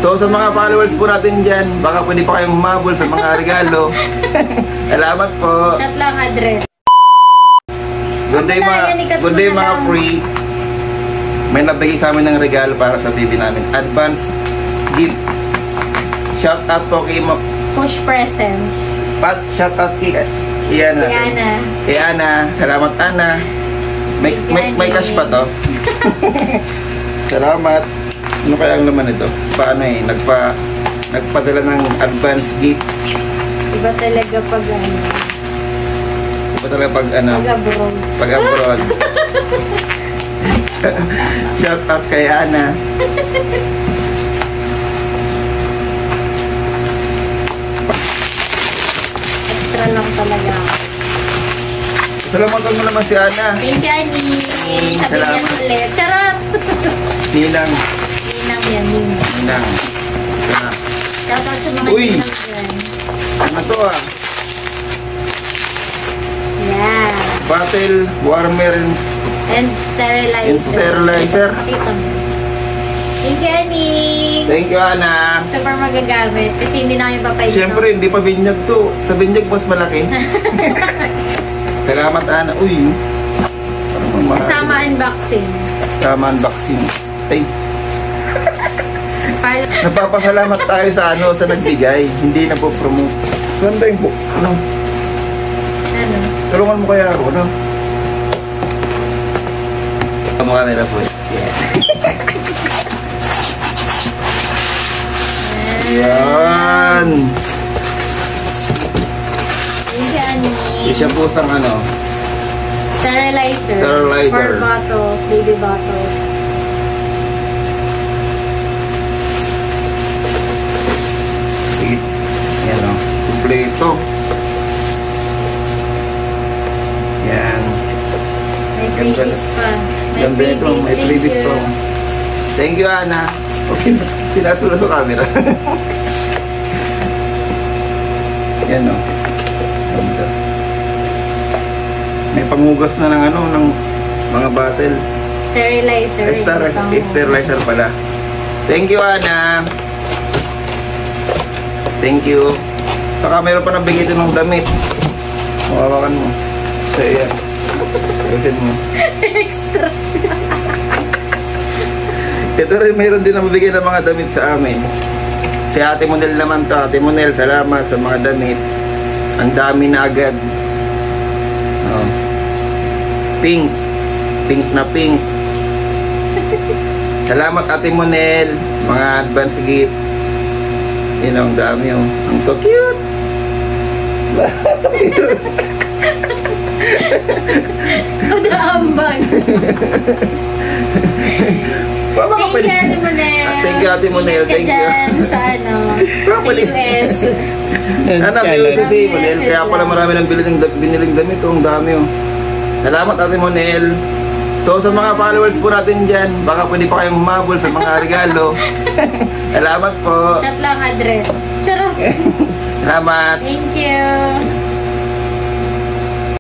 So sa mga followers po natin dyan, baka pwede pa kayong humabol sa mga regalo. Salamat po. Shot lang address. Good day mga free. May nabigay sa amin ng regalo para sa baby namin. Advance gift. Shout out po kay Push present. Shout out kay Iana. Iana. Salamat Ana. May cash pa to. Salamat. Ano kaya ang laman ito? Paano eh? Nagpadala ng advance gift. Iba talaga pag ano. Iba talaga pag ano. Pag abroad. Shout out kay Ana. Extra lang talaga. Salamat mo naman si Ana. Thank you, Annie. Salamat. Ulit. Charot! Ninang. Ninang yan, Ninang. Ninang. Shout out sa mga Ninang dyan. Ano to ah? Yeah. Bottle warmer and sterilizer. Makita mo. Thank you, Annie. Thank you, Ana. Super magagamit kasi hindi na kami papay dito. Siyempre, hindi pa binyag to. Sa binyag mas malaki. Salamat, Ana. Uy. Sama unboxing. Sama unboxing. Ay. Napapasalamat tayo sa sa nagbigay. Hindi na po promote. Ganda yung book. Ano? Tulungan mo kaya ako, ano? Mukha nila po. Yan. Siya po sang sterilizer. For bottles, baby bottles. Yan o. Kompleto. Yan. May freebies pa. May freebies pa. Thank you, Ana. Okay, sinasula sa camera. Yan o. May pangugas na ng mga bottle. Sterilizer. Sterilizer pala. Thank you, Ana. Thank you. Saka meron pa nabigay ito ng damit. Mawawakan mo. So, yan. Ayusin mo. Extra. Ito rin, mayroon din na mabigay ng mga damit sa amin. Si Ate Monel naman to. Ate Monel, salamat sa mga damit. Ang dami na agad. Oh. Pink. Pink na pink. Salamat, Ate Monel. Mga advance gift. Yun ang dami oh. Ang to cute. Padaambag. Thank you, Ate Monel. Thank you, Ate Monel. Thank you. Sa sa US. Si Monel. Kaya pala marami nang biniling damit. Ang dami oh. Salamat, Ate Monel. So sa mga followers po natin dyan, baka pwede pa kayong humabol sa mga regalo. Salamat po. Shot lang address. Charot. Salamat. Thank you.